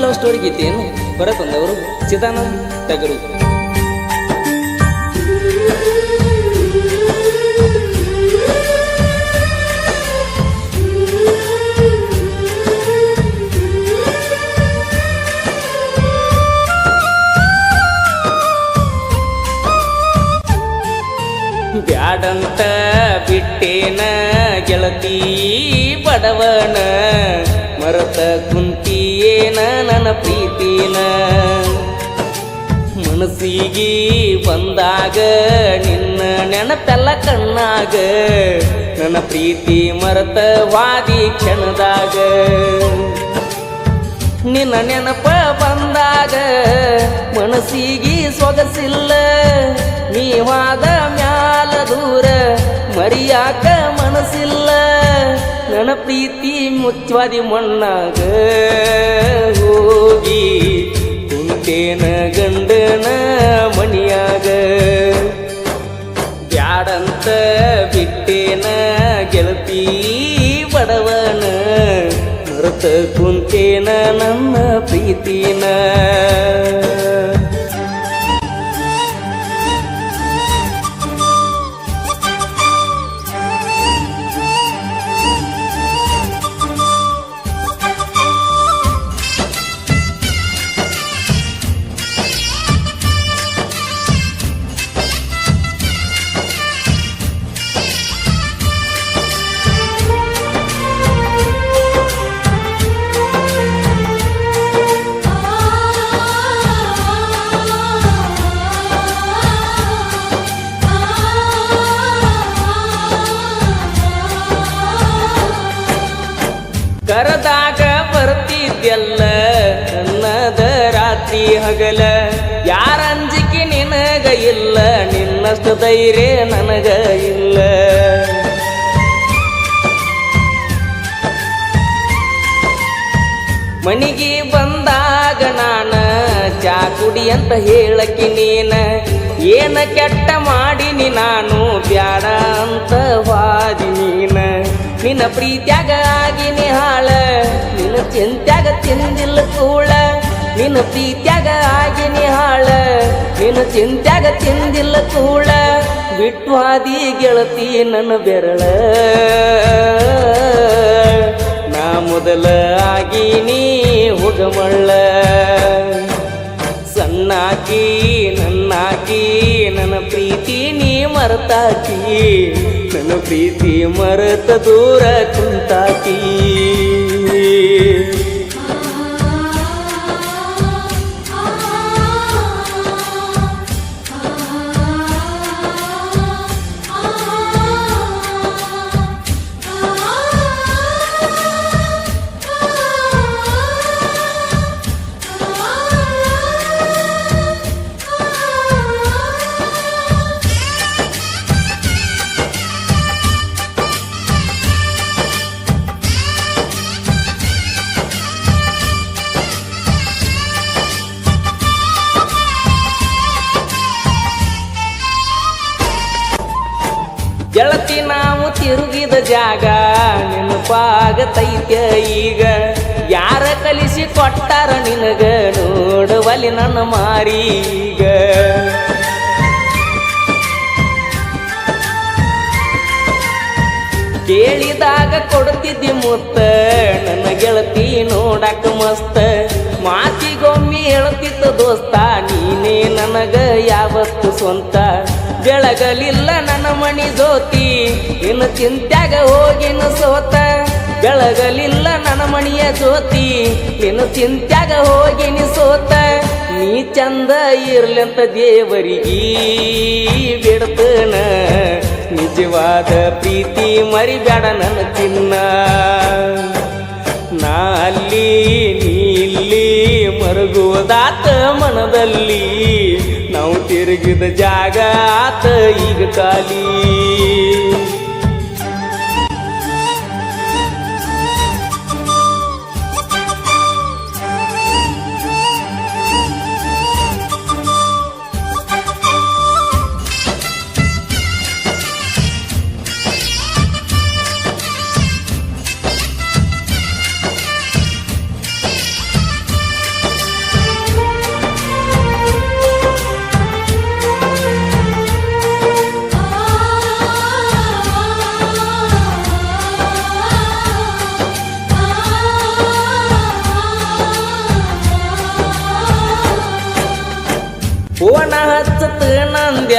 Love story ಗೀತೆಯನ್ನು ಹೊರತಂದವರು ಚಿದಾನಂದ್ ಟಗರು. ಬ್ಯಾಡಂತ ಬಿಟ್ಟೇನ ಗೆಳತಿ ಬಡವನ, ಮರತ ಕುಂತಿಯೇನ ನನ್ನ ಪ್ರೀತಿನ. ಮನಸ್ಸಿಗೆ ಬಂದಾಗ ನಿನ್ನ ನೆನಪೆಲ್ಲ ಕಣ್ಣಾಗ, ನನ್ನ ಪ್ರೀತಿ ಮರತ ವಾದಿ ಕ್ಷಣದಾಗ. ನಿನ್ನ ನೆನಪ ಬಂದಾಗ ಮನಸ್ಸಿಗೆ ಸೊಗಸಿಲ್ಲ, ನೀವಾದ ಮ್ಯಾಲ ದೂರ ಮರಿಯಾಕ ಮನಸ್ಸಿಲ್ಲ. ನನ್ನ ಪ್ರೀತಿ ಮುಚ್ಚವಾದಿ ಮಣ್ಣಾಗ ಹೋಗಿ ಕುಂತೇನ ಗಂಡನ ಮಣಿಯಾಗ. ಬ್ಯಾಡಂತ ಬಿಟ್ಟೇನ ಗೆಳತಿ ಬಡವನ, ಮರೆತ ಕುಂತೇನ ನನ್ನ ಪ್ರೀತಿನ. ಕರದಾಗ ಬರ್ತಿದ್ಯಲ್ಲ ನನ್ನದ ರಾತ್ರಿ ಹಗಲ, ಯಾರ ಅಂಜಿಕೆ ನಿನಗ ಇಲ್ಲ, ನಿನ್ನಷ್ಟು ಧೈರ್ಯ ನನಗ ಇಲ್ಲ. ಮನಿಗೆ ಬಂದಾಗ ನಾನ ಚಾ ಕುಡಿ ಅಂತ ಹೇಳಕ್ಕೆ ನೀನ, ಏನ ಕೆಟ್ಟ ಮಾಡಿನಿ ನಾನು ಬ್ಯಾಡ ಅಂತ ವಾದಿ ನೀನ. ನಿನ್ನ ಪ್ರೀತ್ಯಾಗ ಆಗಿನಿ ಹಾಳ, ನಿನ್ನ ಚಿಂತ್ಯಾಗ ತಿಂದಿಲ್ಲ ಕೂಳ. ನಿನ್ನ ಪ್ರೀತ್ಯಾಗ ಆಗಿನಿ ಹಾಳ, ನಿನ್ನ ಚಿಂತ್ಯಾಗ ತಿಂದಿಲ್ಲ ಕೂಳ. ಬಿಟ್ಟು ಹಾದಿ ಗೆಳತಿ ನನ್ನ ಬೆರಳ, ನಾ ಮೊದಲ ಆಗಿನಿ ಹುಗಮಳ್ಳ. ಸಣ್ಣಾಕಿ ನನ್ನಾಕಿ ನನ್ನ ಪ್ರೀತಿ ನೀ ಮರೆತಾಕಿ, ನನ್ನ ಪ್ರೀತಿ ಮರೆತ ದೂರ ಕುಂತಾಕಿ. ಗೆಳತಿ ನಾವು ತಿರುಗಿದ ಜಾಗ ನೆನಪಾಗತೈತ್ಯ ಈಗ, ಯಾರ ಕಲಿಸಿ ಕೊಟ್ಟಾರ ನಿನಗ ನೋಡುವಲ್ಲಿ ನನ್ನ ಮಾರೀಗ. ಕೇಳಿದಾಗ ಕೊಡ್ತಿದ್ದಿ ಮುತ್ತ ನನ್ನ ಗೆಳತಿ ನೋಡಕ ಮಸ್ತ, ಮಾತಿಗೊಮ್ಮೆ ಹೇಳ್ತಿದ್ದ ದೋಸ್ತ ನೀನೇ ನನಗ ಯಾವತ್ತು ಸ್ವಂತ. ಬೆಳಗಲಿಲ್ಲ ನನ್ನ ಮಣಿ ಜ್ಯೋತಿ, ನಿನ್ನ ಚಿಂತ್ಯಾಗ ಹೋಗಿನ ಸೋತ. ಬೆಳಗಲಿಲ್ಲ ನನ್ನ ಮಣಿಯ ಜ್ಯೋತಿ, ನಿನ್ನ ಚಿಂತ್ಯಾಗ ಹೋಗಿನಿ ಸೋತ. ನೀ ಚಂದ ಇರ್ಲಂತ ದೇವರಿಗೀ ಬಿಡ್ತನ, ನಿಜವಾದ ಪ್ರೀತಿ ಮರಿಬೇಡ ನನ್ನ ಚಿನ್ನ. ನಾ ಅಲ್ಲಿ ನೀ ಇಲ್ಲಿ ಮರುಗುವುದಾತ ಮನದಲ್ಲಿ, ನಾವು ತಿರುಗಿದ ಜಾಗ ಆತ ಈಗ ಖಾಲಿ.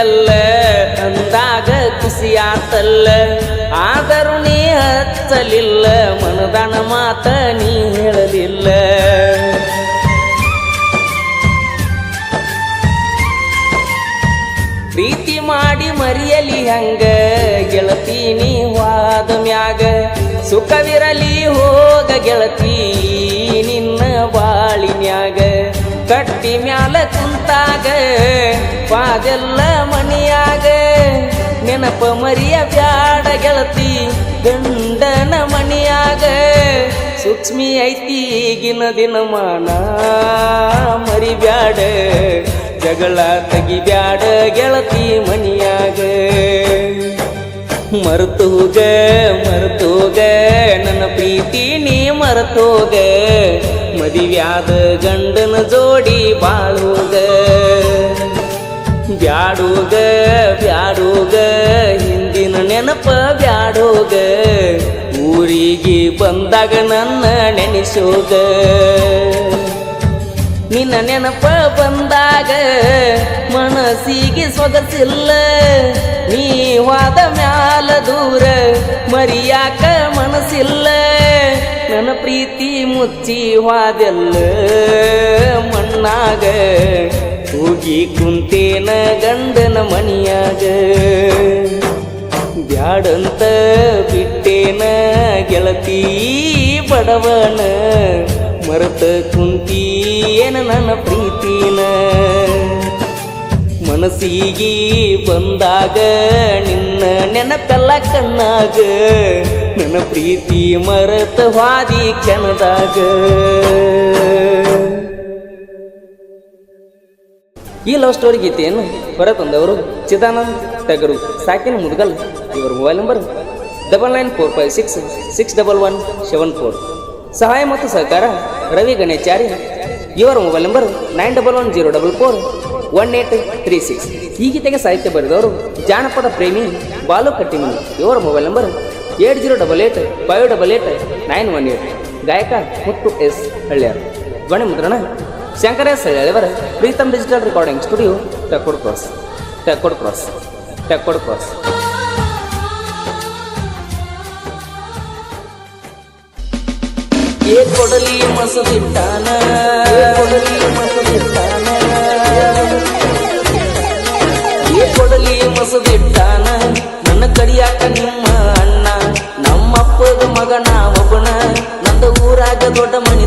ಬಂದೆಲ್ಲ ಅಂದಾಗ ಖುಷಿಯಾತಲ್ಲ ಆದರೂ ನೀ ಹಚ್ಚಲಿಲ್ಲ ಮನದಾನ ಮಾತ ನೀ ಹೇಳಲಿಲ್ಲ ಪ್ರೀತಿ ಮಾಡಿ ಮರಿಯಲಿ ಹಂಗ ಗೆಳತಿ ನೀ ವಾದ ಮ್ಯಾಗ ಸುಖವಿರಲಿ ಹೋಗ ಗೆಳತಿ ನಿನ್ನ ಬಾಳಿನ್ಯಾಗ ಕಟ್ಟಿ ಮ್ಯಾಲ ಕುಂತಾಗ ಪಾದೆಲ್ಲ ಮನಿಯಾಗ ನೆನಪ ಮರಿಯ ಬ್ಯಾಡ ಗೆಳತಿ ಗಂಡನ ಮನಿಯಾಗ ಸೂಕ್ಷ್ಮಿ ಐತಿ ಈಗಿನ ದಿನಮಾನ ಮರಿಬ್ಯಾಡ ಜಗಳ ತೆಗಿಬ್ಯಾಡ ಗೆಳತಿ ಮನಿಯಾಗ ಮರ್ತೋಗ ನನ್ನ ಪ್ರೀತಿ ನೀ ಮರ್ತೋಗ ಮದಿವ್ಯಾದ ಗಂಡನ ಜೋಡಿ ಬಾಳೋಗ ಬ್ಯಾಡೋಗ ಹಿಂದಿನ ನೆನಪ ಬ್ಯಾಡೋಗ ಊರಿಗೆ ಬಂದಾಗ ನನ್ನ ನೆನೆಸೋಗ ನಿನ್ನ ನೆನಪ ಬಂದಾಗ ಮನಸ್ಸಿಗೆ ಸೊಗಸಿಲ್ಲ ನೀ ವಾದ ಮ್ಯಾಲ ದೂರ ಮರಿಯಾಕ ಮನಸ್ಸಿಲ್ಲ ನನ್ನ ಪ್ರೀತಿ ಮುಚ್ಚಿ ವಾದೆಲ್ಲ ಮಣ್ಣಾಗ ಹೋಗಿ ಕುಂತೇನ ಗಂಡನ ಮನಿಯಾಗ ಬ್ಯಾಡಂತ ಬಿಟ್ಟೇನ ಗೆಳತಿ ಬಡವನ ಮರೆತ ಕುಂತೀಯೇನ ನನ್ನ ಪ್ರೀತಿನ ಮನಸ್ಸಿಗೆ ಬಂದಾಗ ನಿನ್ನ ನೆನಪೆಲ್ಲ ಕಣ್ಣಾಗ ನನ್ನ ಪ್ರೀತಿ ಮರೆತ ಹಾದಿ ಕ್ಷಣದಾಗ ಈ ಲವ್ ಸ್ಟೋರಿ ಗೀತೆಯನ್ನು ಹೊರತಂದವರು ಚಿದಾನಂದ್ ಟಗರು ಸಾಕಿನ ಮುದ್ಗಲ್ ಇವರ ಮೊಬೈಲ್ ನಂಬರ್ 9945661174 ಸಹಾಯ ಮತ್ತು ಸಹಕಾರ ರವಿ ಗಣೇಚಾರಿ ಇವರ ಮೊಬೈಲ್ ನಂಬರ್ 9110441836 ಈ ಗೀತೆಗೆ ಸಾಹಿತ್ಯ ಬರೆದವರು ಜಾನಪದ ಪ್ರೇಮಿ ಬಾಲು ಕಟ್ಟಿಮನಿ ಇವರ ಮೊಬೈಲ್ ನಂಬರ್ 8088588918 ಗಾಯಕ ಮುತ್ತು ಎಸ್ ಹಳ್ಳ್ಯಾರ ಧ್ವನಿ ಮುದ್ರಣ ಶಂಕರ ಎಸ್ ಹಳ್ಳಿಯವರ ಪ್ರೀತಮ್ ಡಿಜಿಟಲ್ ರೆಕಾರ್ಡಿಂಗ್ ಸ್ಟುಡಿಯೋ ಟೆಕ್ಕೋಡ್ ಕ್ರಾಸ್ ಕೊಡಲಿ ಮಸದಿಟ್ಟಾನ ಕೊಡಲಿ ಮಸದಿಟ್ಟಾನ ನನ್ನ ಕಡಿಯಾಕ ನಿಮ್ಮ ಅಣ್ಣ ನಮ್ಮಪ್ಪದ ಮಗನ ಒಬ್ಬನ ನಂದ ಊರಾಗ ದೊಡ್ಡ ಮನಿ